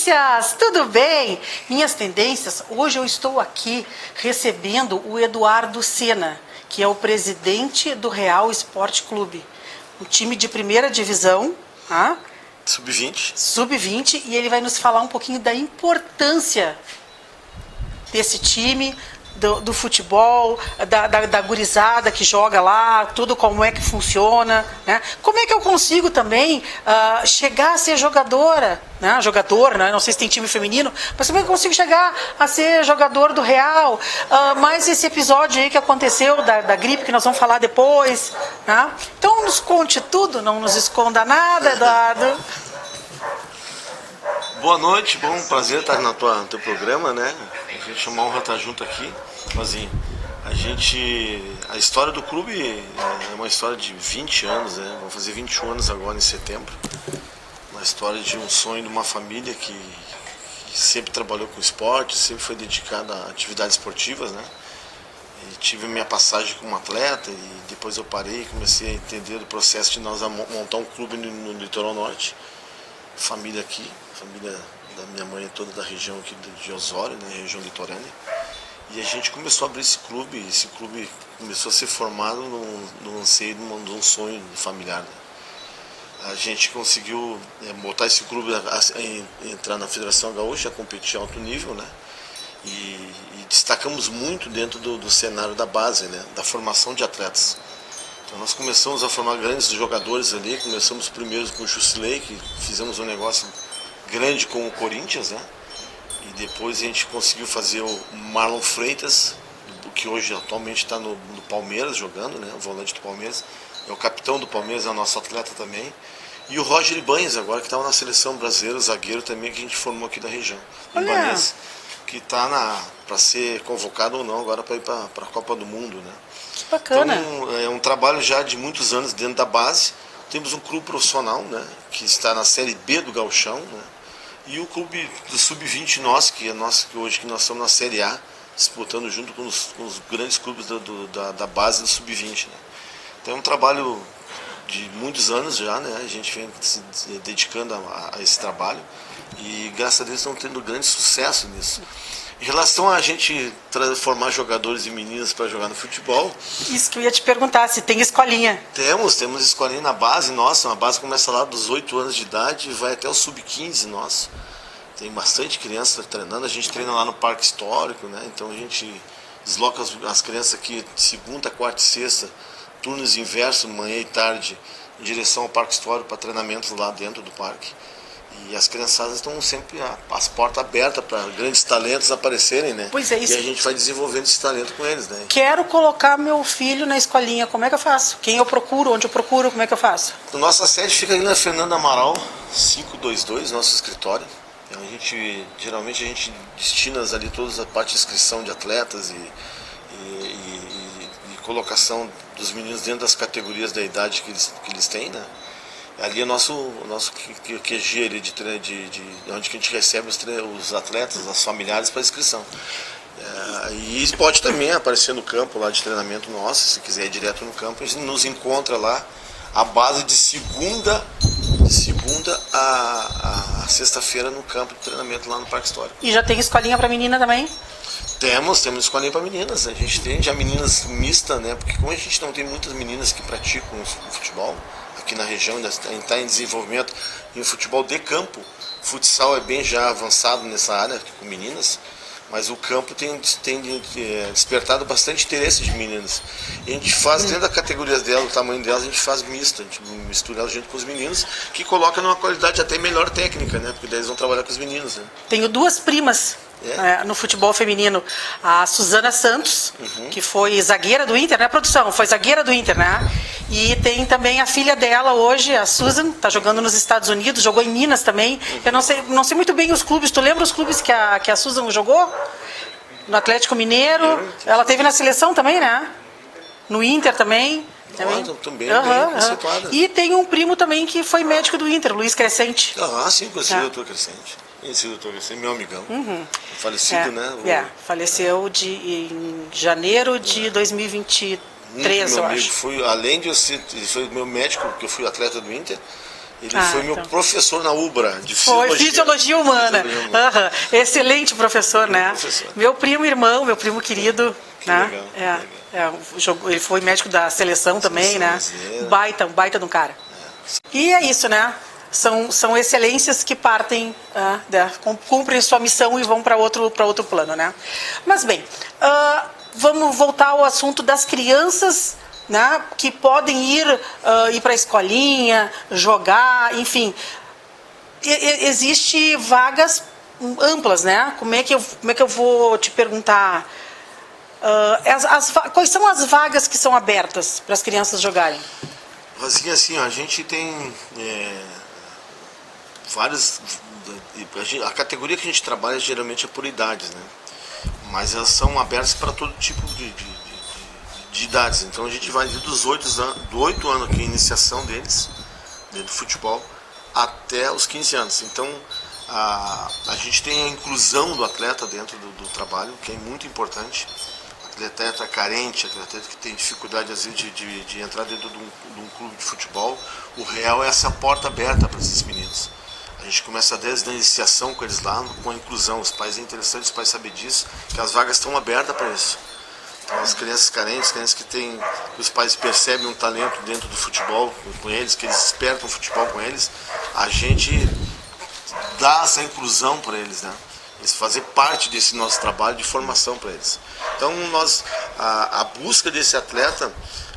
tendências, tudo bem? Minhas tendências, hoje eu estou aqui recebendo o Eduardo Sena, que é o presidente do Real Esporte Clube, um time de primeira divisão, tá? Sub-20. Sub-20, e ele vai nos falar um pouquinho da importância desse time, do futebol, da gurizada que joga lá, tudo como é que funciona, né? Como é que eu consigo também chegar a ser jogadora, né? Jogador, né? Não sei se tem time feminino, mas como é que eu consigo chegar a ser jogador do Real? Mais esse episódio aí que aconteceu da gripe, que nós vamos falar depois, né? Então nos conte tudo, não nos esconda nada, Eduardo. Boa noite, bom, prazer estar no teu programa, né? A gente é uma honra estar junto aqui, Mazinho. A história do clube é uma história de 20 anos, né? Vamos fazer 21 anos agora em setembro. Uma história de um sonho de uma família que sempre trabalhou com esporte, sempre foi dedicada a atividades esportivas, né? E tive a minha passagem como atleta e depois eu parei e comecei a entender o processo de nós montar um clube no Litoral Norte. Família aqui, família da minha mãe toda da região aqui de Osório, né, região litorânea. E a gente começou a abrir esse clube começou a ser formado no anseio de um sonho familiar. Né? A gente conseguiu botar esse clube entrar na Federação Gaúcha, a competir a alto nível, né? E destacamos muito dentro do cenário da base, né? Da formação de atletas. Então nós começamos a formar grandes jogadores ali, começamos primeiro com o Jusilei, que fizemos um negócio grande com o Corinthians, né? E depois a gente conseguiu fazer o Marlon Freitas, que hoje atualmente está no Palmeiras jogando, né? O volante do Palmeiras, é o capitão do Palmeiras, é o nosso atleta também. E o Roger Ibanez agora, que estava na seleção brasileira, o zagueiro também, que a gente formou aqui da região. O Ibanez, que está para ser convocado ou não agora para ir para a Copa do Mundo, né? Que bacana. Então é um trabalho já de muitos anos dentro da base. Temos um clube profissional, né, que está na Série B do Gauchão, né, e o clube do Sub-20 nosso, que hoje que nós estamos na Série A, disputando junto com os grandes clubes da base do Sub-20. Né. Então é um trabalho de muitos anos já, né, a gente vem se dedicando a esse trabalho e graças a Deus estamos tendo grande sucesso nisso. Em relação a gente formar jogadores e meninas para jogar no futebol... Isso que eu ia te perguntar, se tem escolinha. Temos escolinha na base nossa, uma base começa lá dos 8 anos de idade e vai até o sub-15 nosso. Tem bastante criança treinando, a gente treina lá no Parque Histórico, né? Então a gente desloca as crianças aqui de segunda, quarta e sexta, turnos inverso, manhã e tarde, em direção ao Parque Histórico para treinamentos lá dentro do parque. E as criançadas estão sempre as portas abertas para grandes talentos aparecerem, né? Pois é, isso. E a gente vai desenvolvendo esse talento com eles, né? Quero colocar meu filho na escolinha, como é que eu faço? Quem eu procuro, onde eu procuro, como é que eu faço? Nossa sede fica ali na Fernando Amaral, 522, nosso escritório. Então, geralmente a gente destina ali toda a parte de inscrição de atletas e colocação dos meninos dentro das categorias da idade que eles têm, né? Ali é o nosso QG ali onde que a gente recebe os atletas, os familiares para inscrição. E pode também aparecer no campo lá de treinamento nosso, se quiser ir direto no campo, a gente nos encontra lá, a base de segunda a sexta-feira no campo de treinamento lá no Parque Histórico. E já tem escolinha para menina também? Temos escolinha para meninas, a gente tem já meninas mistas, né? Porque como a gente não tem muitas meninas que praticam o futebol, aqui na região ainda está em desenvolvimento em futebol de campo. O futsal é bem já avançado nessa área com meninas, mas o campo tem despertado bastante interesse de meninas. E a gente faz dentro da categoria delas, o tamanho delas, a gente faz misto, a gente mistura elas junto com os meninos, que coloca numa qualidade até melhor técnica, né? Porque daí eles vão trabalhar com os meninos. Né? Tenho duas primas. No futebol feminino, a Suzana Santos, que foi zagueira do Inter, né, produção? Foi zagueira do Inter, né? E tem também a filha dela hoje, a Susan, está jogando nos Estados Unidos, jogou em Minas também. Eu não sei muito bem os clubes. Tu lembra os clubes que a Susan jogou? No Atlético Mineiro. Ela teve na seleção também, né? No Inter também. Também bem conceituada. E tem um primo também que foi médico do Inter, Luiz Crescente. Sim, conheci o doutor Crescente. Conheci o doutor Crescente, meu amigão. Falecido, né? Faleceu em janeiro de 2023, meu eu amigo. acho. Além de ele foi meu médico, porque eu fui atleta do Inter, Ele foi meu professor na UBRA, de Fisiologia. Foi, Fisiologia Humana. Uhum. Excelente professor, né? Professor. Meu primo querido. Que né? Legal. Ele foi médico da seleção também, né? Um baita de um cara. E é isso, né? São excelências que partem, cumprem sua missão e vão para outro plano, né? Mas bem, vamos voltar ao assunto das crianças, né, que podem ir para a escolinha, jogar, enfim. Existe vagas amplas, né? Como é que eu vou te perguntar? Quais são as vagas que são abertas para as crianças jogarem? Assim, a gente tem várias. A categoria que a gente trabalha geralmente é por idades, né? Mas elas são abertas para todo tipo de idades. Então a gente vai dos 8 anos, que é a iniciação deles, dentro do futebol, até os 15 anos. Então a gente tem a inclusão do atleta dentro do trabalho, que é muito importante. Atleta carente, atleta que tem dificuldade às vezes de entrar dentro de um clube de futebol. O real é essa porta aberta para esses meninos. A gente começa desde a iniciação com eles lá, com a inclusão. Os pais, é interessante os pais saberem disso, que as vagas estão abertas para isso. Então, as crianças carentes, crianças que os pais percebem um talento dentro do futebol com eles, que eles despertam o futebol com eles, a gente dá essa inclusão para eles, né? Eles fazer parte desse nosso trabalho de formação para eles. Então, a busca desse atleta,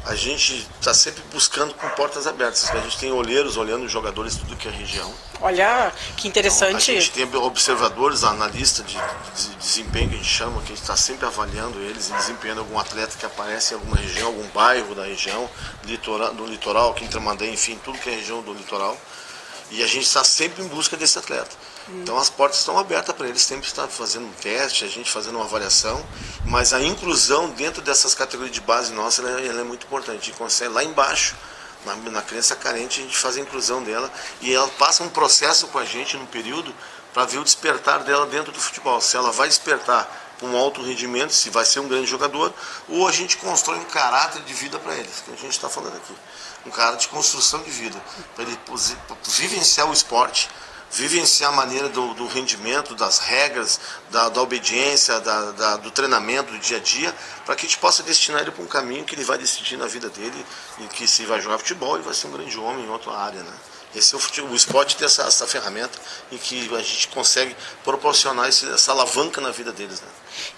a gente está sempre buscando com portas abertas. A gente tem olheiros olhando os jogadores de tudo que é região. Olha, que interessante. Então, a gente tem observadores, analista de desempenho, que a gente chama, que a gente está sempre avaliando eles e desempenhando algum atleta que aparece em alguma região, algum bairro da região, do litoral, Quintramandé, enfim, tudo que é região do litoral. E a gente está sempre em busca desse atleta. Então as portas estão abertas para eles, sempre está fazendo um teste, a gente fazendo uma avaliação, mas a inclusão dentro dessas categorias de base nossa, ela é muito importante. A gente consegue lá embaixo, na criança carente, a gente faz a inclusão dela e ela passa um processo com a gente num período para ver o despertar dela dentro do futebol. Se ela vai despertar com um alto rendimento, se vai ser um grande jogador, ou a gente constrói um caráter de vida para eles, que a gente está falando aqui. Um caráter de construção de vida, para ele vivenciar o esporte, vivenciar a maneira do rendimento, das regras, da obediência, do treinamento, do dia a dia, para que a gente possa destinar ele para um caminho que ele vai decidir na vida dele, em que se vai jogar futebol e vai ser um grande homem em outra área, né? Esse é o esporte tem essa ferramenta em que a gente consegue proporcionar essa alavanca na vida deles, né?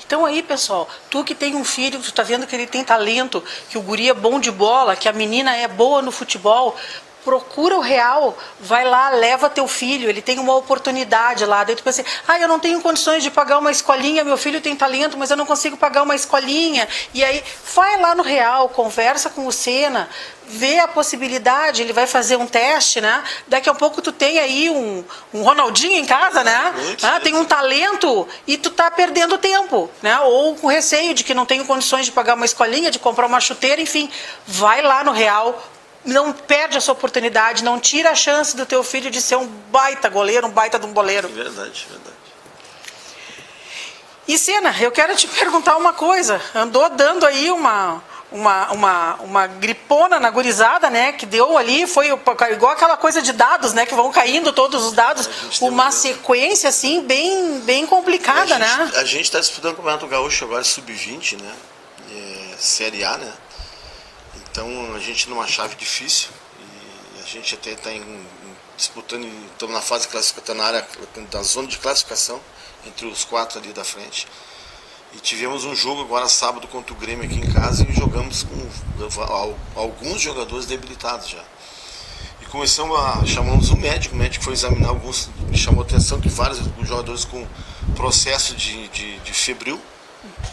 Então aí, pessoal, tu que tem um filho, tu tá vendo que ele tem talento, que o guri é bom de bola, que a menina é boa no futebol, procura o real, vai lá, leva teu filho, ele tem uma oportunidade lá. Daí tu pensa, eu não tenho condições de pagar uma escolinha, meu filho tem talento, mas eu não consigo pagar uma escolinha. E aí, vai lá no real, conversa com o Sena, vê a possibilidade, ele vai fazer um teste, né? Daqui a pouco tu tem aí um Ronaldinho em casa, né? Tem um talento e tu tá perdendo tempo, né? Ou com receio de que não tenho condições de pagar uma escolinha, de comprar uma chuteira, enfim. Vai lá no real, não perde essa oportunidade, não tira a chance do teu filho de ser um baita goleiro, um baita de um boleiro. Verdade. E Sena, eu quero te perguntar uma coisa. Andou dando aí uma gripona na gurizada, né? Que deu ali, foi igual aquela coisa de dados, né? Que vão caindo todos os dados. Uma sequência, assim, bem complicada, né? A gente está disputando o Campeonato Gaúcho agora, sub-20, né? Série A, né? Então a gente numa chave difícil e a gente até está disputando, estamos na fase classificatória, na área da zona de classificação, entre os 4 ali da frente. E tivemos um jogo agora sábado contra o Grêmio aqui em casa e jogamos com alguns jogadores debilitados já. E chamamos o médico foi examinar alguns, me chamou a atenção que vários jogadores com processo de febril,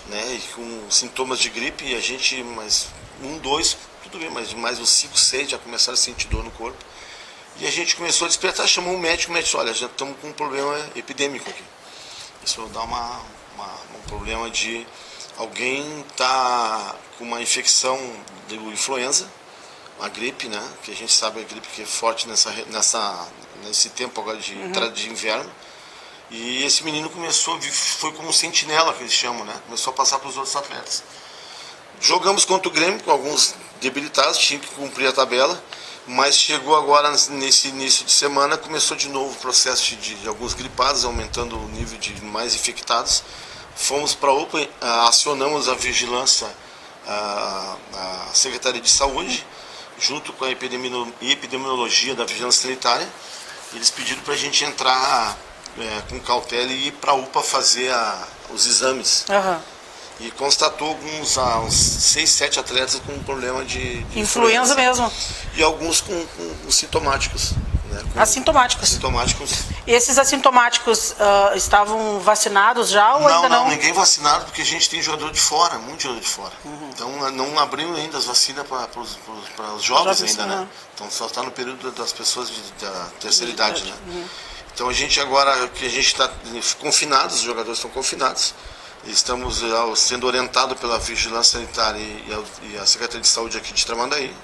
né, e com sintomas de gripe, e a gente, mas 1, 2, tudo bem, mas mais uns 5, 6 já começaram a sentir dor no corpo. E a gente começou a despertar, chamou o médico disse, olha, já estamos com um problema epidêmico aqui. Isso dá um problema de alguém tá com uma infecção de influenza, uma gripe, né? Que a gente sabe a gripe que é forte nesse tempo agora de inverno. E esse menino foi como um sentinela, que eles chamam, né? Começou a passar para os outros atletas. Jogamos contra o Grêmio com alguns debilitados, tinha que cumprir a tabela, Mas chegou agora, nesse início de semana, começou de novo o processo de alguns gripados, aumentando o nível de mais infectados. Fomos para a UPA, acionamos a vigilância, a Secretaria de Saúde, junto com a epidemiologia da vigilância sanitária. Eles pediram para a gente entrar com cautela e ir para a UPA fazer os exames. Uhum. E constatou uns 6, 7 atletas com um problema de influenza mesmo. E alguns com sintomáticos. Né? Assintomáticos. Assintomáticos. Esses assintomáticos estavam vacinados já ou ainda não? Não, ninguém vacinado, porque a gente tem jogador de fora, muito jogador de fora. Uhum. Então não abriu ainda as vacinas para os jovens ainda, né? Então só está no período das pessoas da terceira idade, né? Uhum. Então a gente agora, que a gente está confinados, os jogadores estão confinados. Estamos sendo orientados pela Vigilância Sanitária e a Secretaria de Saúde aqui de Tramandaí,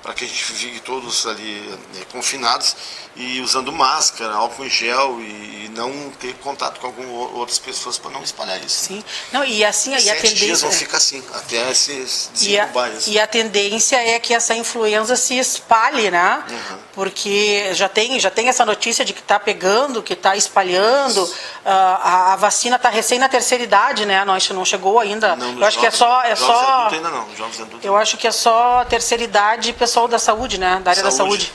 para que a gente fique todos ali confinados e usando máscara, álcool em gel e não ter contato com outras pessoas para não espalhar isso. Sim. Não, e assim, 7 dias vão ficar assim, até se desencubar isso. E a tendência é que essa influenza se espalhe, né? Uhum. Porque já tem essa notícia de que está pegando, que está espalhando. A vacina está recém na terceira idade, né? Não chegou ainda. Não, eu acho que é só ainda não. Jovens adultos eu acho que é só terceira idade e pessoal da saúde, né? Da área da saúde.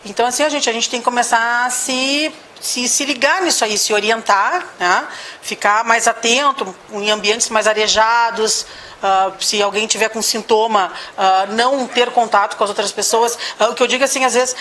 Então, assim, a gente tem que começar a se ligar nisso aí, se orientar, né? Ficar mais atento em ambientes mais arejados. Se alguém tiver com sintoma, não ter contato com as outras pessoas. O que eu digo assim, às vezes,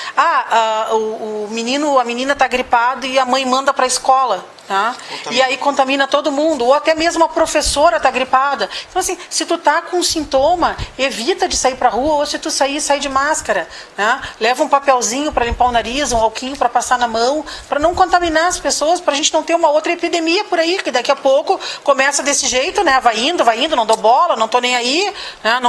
o menino, a menina está gripado e a mãe manda para a escola. Tá? E aí contamina todo mundo, ou até mesmo a professora está gripada. Então, assim, se tu tá com sintoma, evita de sair para a rua, ou se tu sair, sai de máscara. Né? Leva um papelzinho para limpar o nariz, um alquinho para passar na mão, para não contaminar as pessoas, para a gente não ter uma outra epidemia por aí, que daqui a pouco começa desse jeito, né? Vai indo, não dou bola, não tô nem aí, né?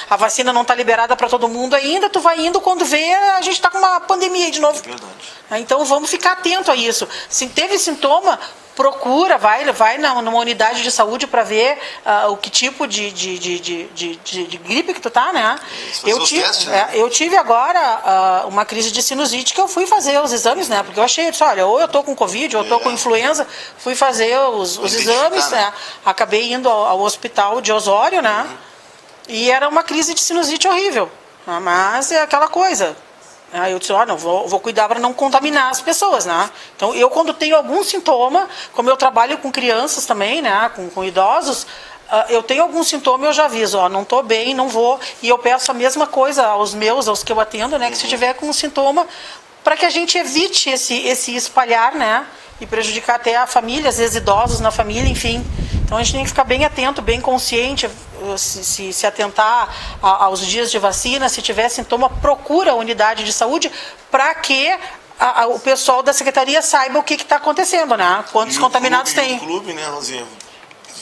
A vacina não está liberada para todo mundo ainda, tu vai indo, quando vê, a gente está com uma pandemia aí de novo. É verdade. Então vamos ficar atento a isso. Se teve sintoma, procura, vai numa unidade de saúde para ver o que tipo de gripe que tu tá, né? Eu tive agora uma crise de sinusite que eu fui fazer os exames, né? Porque eu achei, olha, ou eu tô com Covid, ou eu tô com influenza, fui fazer os exames, né? Acabei indo ao hospital de Osório, né? E era uma crise de sinusite horrível. Mas é aquela coisa. Aí eu disse, não, vou cuidar para não contaminar as pessoas, né? Então, eu quando tenho algum sintoma, como eu trabalho com crianças também, né, com idosos, eu tenho algum sintoma, eu já aviso, não estou bem, não vou, e eu peço a mesma coisa aos que eu atendo, né, que se tiver com um sintoma, para que a gente evite esse espalhar, né, e prejudicar até a família, às vezes idosos na família, enfim. Então a gente tem que ficar bem atento, bem consciente, se atentar aos dias de vacina. Se tiver sintoma, procura a unidade de saúde para que o pessoal da secretaria saiba o que está acontecendo, né? Quantos contaminados tem. O clube, né, Rosinha,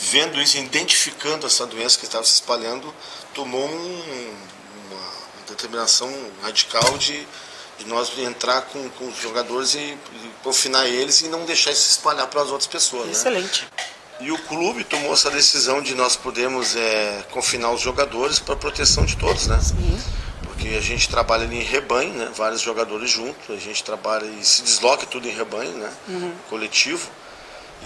vendo isso, identificando essa doença que estava se espalhando, tomou uma determinação radical de nós entrar com os jogadores e confinar eles e não deixar isso se espalhar para as outras pessoas. Excelente. Né? E o clube tomou essa decisão de nós podermos confinar os jogadores para proteção de todos, né? Sim. Porque a gente trabalha ali em rebanho, né? Vários jogadores juntos, a gente trabalha e se desloca tudo em rebanho, né? Coletivo.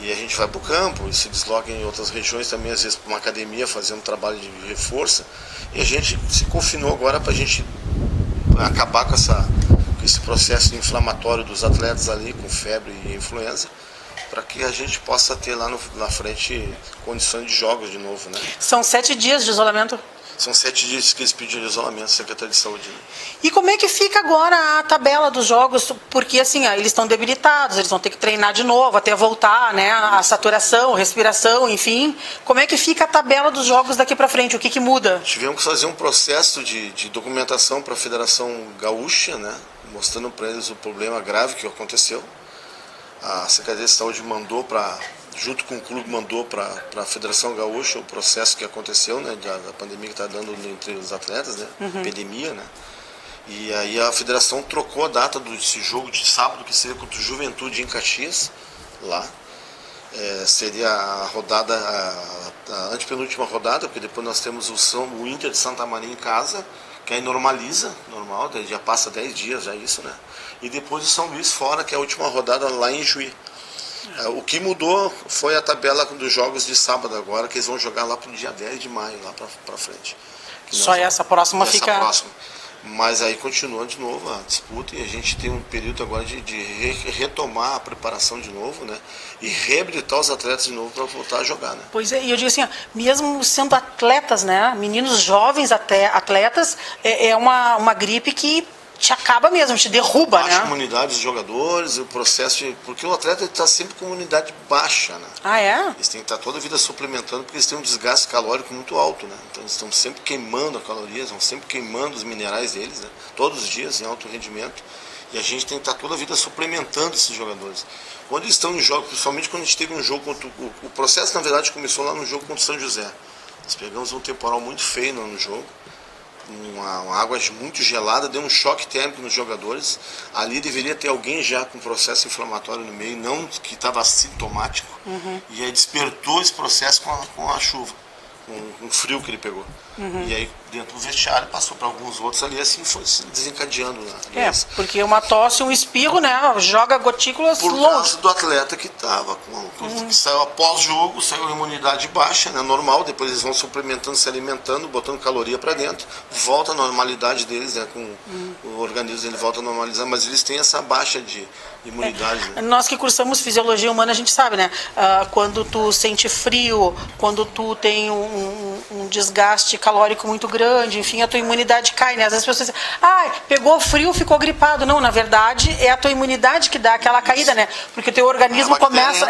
E a gente vai para o campo e se desloca em outras regiões também, às vezes para uma academia, fazendo um trabalho de reforço. E a gente se confinou agora para a gente acabar com esse processo inflamatório dos atletas ali, com febre e influenza, para que a gente possa ter lá na frente condições de jogos de novo, né? São 7 dias de isolamento? São 7 dias que eles pediram de isolamento, Secretaria de Saúde. Né? E como é que fica agora a tabela dos jogos? Porque assim, eles estão debilitados, eles vão ter que treinar de novo até voltar, né? A saturação, respiração, enfim. Como é que fica a tabela dos jogos daqui para frente? O que muda? Tivemos que fazer um processo de documentação para a Federação Gaúcha, né? Mostrando para eles o problema grave que aconteceu. A Secretaria de Saúde mandou junto com o clube, mandou para a Federação Gaúcha o processo que aconteceu, né, da pandemia que está dando entre os atletas, né, epidemia, né, e aí a Federação trocou a data desse jogo de sábado, que seria contra o Juventude em Caxias, lá, seria a rodada, a antepenúltima rodada, porque depois nós temos o Inter de Santa Maria em casa, que aí normaliza, normal, daí já passa 10 dias já isso, né? E depois o São Luís fora, que é a última rodada lá em Juí. O que mudou foi a tabela dos jogos de sábado agora, que eles vão jogar lá pro dia 10 de maio, lá pra frente. Só essa próxima fica... Próxima. Mas aí continua de novo a disputa e a gente tem um período agora de retomar a preparação de novo, né? E reabilitar os atletas de novo para voltar a jogar, né? Pois é, e eu digo assim, ó, mesmo sendo atletas, né? Meninos jovens até atletas, é uma gripe que te acaba mesmo, te derruba, baixa né? A imunidade dos jogadores, o processo porque o atleta está sempre com imunidade baixa, né? Ah, é? Eles têm que estar toda a vida suplementando porque eles têm um desgaste calórico muito alto, né? Então eles estão sempre queimando a calorias, estão sempre queimando os minerais deles, né? Todos os dias em alto rendimento. E a gente tem que estar toda a vida suplementando esses jogadores. Quando eles estão em jogo, principalmente quando a gente teve um jogo contra o processo, na verdade, começou lá no jogo contra o São José. Nós pegamos um temporal muito feio no jogo. Uma água muito gelada, deu um choque térmico nos jogadores. Ali deveria ter alguém já com processo inflamatório no meio, não que estava assintomático. E aí despertou esse processo com a chuva, com o frio que ele pegou. E aí dentro do vestiário passou para alguns outros ali, assim foi se desencadeando. Porque uma tosse, um espirro, né? Joga gotículas por longe. Causa do atleta que estava que saiu após jogo, saiu a imunidade baixa, né? Normal, depois eles vão suplementando, se alimentando, botando caloria para dentro, volta à normalidade deles, né? Com o organismo ele volta a normalizar, mas eles têm essa baixa de imunidade. Né? Nós que cursamos fisiologia humana, a gente sabe, né? Quando tu sente frio, quando tu tem um desgaste calórico muito grande, enfim, a tua imunidade cai, né? Às vezes as pessoas dizem, pegou frio, ficou gripado. Não, na verdade, é a tua imunidade que dá aquela caída, né? Porque o teu organismo começa...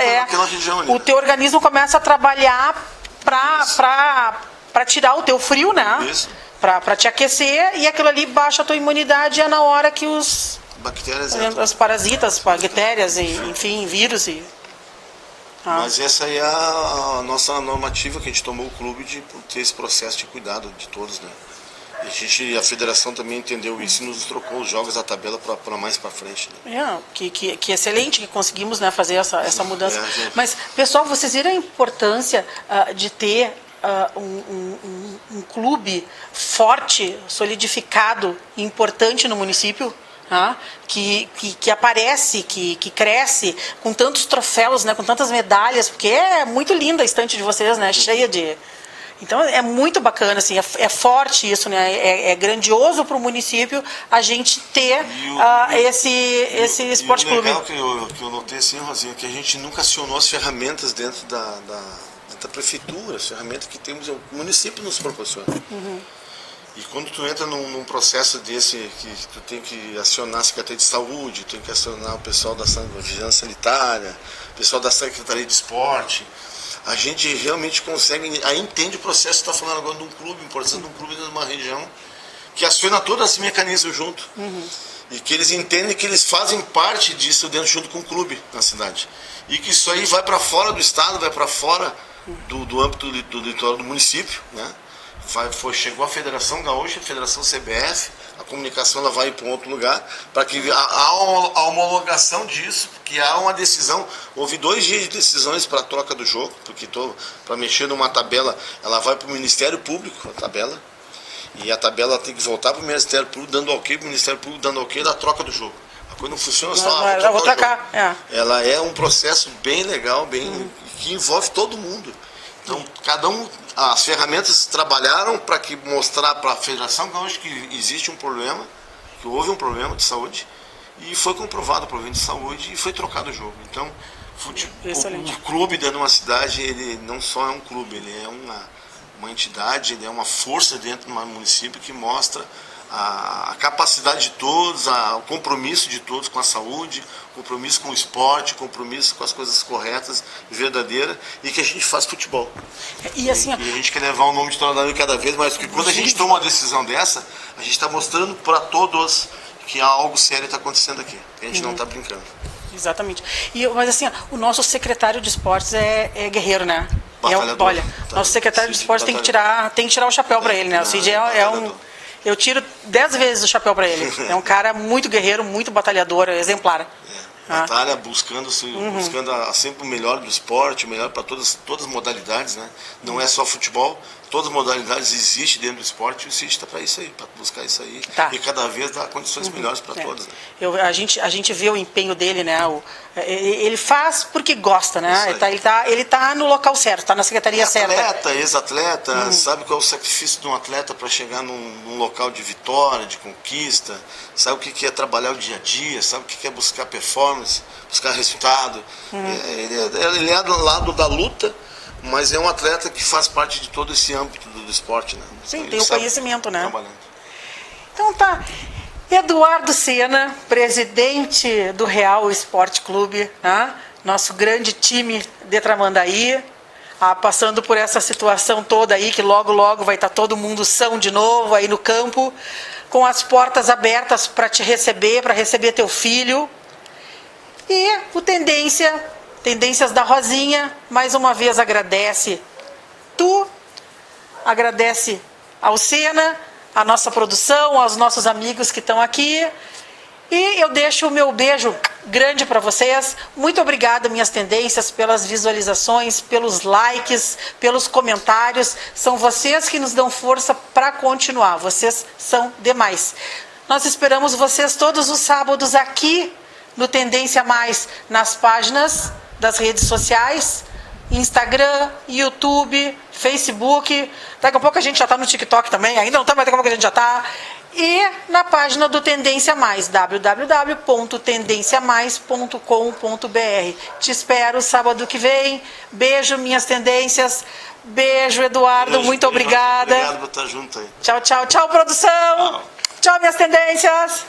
o teu organismo começa a trabalhar para tirar o teu frio, né? Isso. Para te aquecer, e aquilo ali baixa a tua imunidade, é na hora que os... bactérias, as parasitas, bactérias, e, enfim, vírus e... Mas essa aí é a nossa normativa que a gente tomou o clube de ter esse processo de cuidado de todos, né? E a federação também entendeu isso e nos trocou os jogos da tabela para mais para frente. Né? Que excelente que conseguimos, né, fazer essa mudança. Mas, pessoal, vocês viram a importância de ter um clube forte, solidificado e importante no município? Que aparece, que cresce com tantos troféus, né, com tantas medalhas, porque é muito linda a estante de vocês, né, cheia de... Então é muito bacana, assim, é forte isso, né, é grandioso para o município a gente ter esse esporte clube. O legal que eu notei, assim, Rosinha, que a gente nunca acionou as ferramentas dentro da prefeitura, as ferramentas que temos, o município nos proporciona. E quando tu entra num processo desse, que tu tem que acionar a Secretaria de Saúde, tem que acionar o pessoal da Vigilância Sanitária, o pessoal da Secretaria de Esporte, a gente realmente consegue, aí entende o processo que está falando agora de um clube, importância de um clube dentro de uma região, que aciona todos esses mecanismos junto. E que eles entendem que eles fazem parte disso dentro junto com o clube na cidade. E que isso aí vai para fora do estado, vai para fora do âmbito do litoral do município, né? Chegou a Federação Gaúcha, a Federação CBF, a comunicação ela vai para um outro lugar, para que a homologação disso, que há uma decisão, houve 2 dias de decisões para a troca do jogo, porque para mexer numa tabela, ela vai para o Ministério Público, a tabela, e a tabela tem que voltar para o Ministério Público, dando ok, para o Ministério Público dando ok da troca do jogo. A coisa não funciona só. Vou trocar. Ela é um processo bem legal, que envolve todo mundo. Então, as ferramentas trabalharam para que mostrar para a Federação Gaúcha que existe um problema, que houve um problema de saúde, e foi comprovado o problema de saúde e foi trocado o jogo. Então, o clube dentro de uma cidade, ele não só é um clube, ele é uma entidade, ele é uma força dentro de um município que mostra a capacidade de todos, o compromisso de todos com a saúde, compromisso com o esporte, compromisso com as coisas corretas, verdadeiras, e que a gente faz futebol. E a gente quer levar o nome de Tornador cada vez mais, porque quando a gente toma uma decisão dessa, a gente está mostrando para todos que algo sério está acontecendo aqui, que a gente não está brincando. Exatamente. Mas assim, o nosso secretário de esportes é guerreiro, né? Nosso secretário de esportes tem que tirar o chapéu para ele, né? O Cid eu tiro 10 vezes o chapéu para ele. É um cara muito guerreiro, muito batalhador, exemplar. Batalha buscando sempre o melhor do esporte, o melhor para todas as modalidades, né? Não é só futebol, todas as modalidades existem dentro do esporte, e o CIT está para isso aí, para buscar isso aí, e cada vez dar condições melhores para todos. Né? A gente vê o empenho dele, né? Ele faz porque gosta, né? Ele tá no local certo, está na secretaria certa. Atleta, ex-atleta, sabe qual é o sacrifício de um atleta para chegar num local de vitória, de conquista, sabe o que é trabalhar o dia a dia, sabe o que é buscar performance, buscar resultado. Ele é do lado da luta, mas é um atleta que faz parte de todo esse âmbito do esporte, né? Sim, então, tem o conhecimento, né? Trabalhando. Então tá. Eduardo Sena, presidente do Real Esporte Clube, né? Nosso grande time de Tramandaí, passando por essa situação toda aí, que logo, logo vai estar todo mundo são de novo aí no campo, com as portas abertas para te receber, para receber teu filho. E o Tendências da Rosinha, mais uma vez agradece agradece ao Sena, a nossa produção, aos nossos amigos que estão aqui. E eu deixo o meu beijo grande para vocês. Muito obrigada, minhas tendências, pelas visualizações, pelos likes, pelos comentários. São vocês que nos dão força para continuar. Vocês são demais. Nós esperamos vocês todos os sábados aqui no Tendência Mais, nas páginas das redes sociais, Instagram, YouTube, Facebook. Daqui a pouco a gente já está no TikTok também, ainda não está, mas daqui a pouco a gente já está. E na página do Tendência Mais, www.tendenciamais.com.br. Te espero sábado que vem. Beijo, minhas tendências. Beijo, Eduardo. Muito obrigada. Obrigado por estar junto aí. Tchau, tchau. Tchau, produção. Tchau, minhas tendências.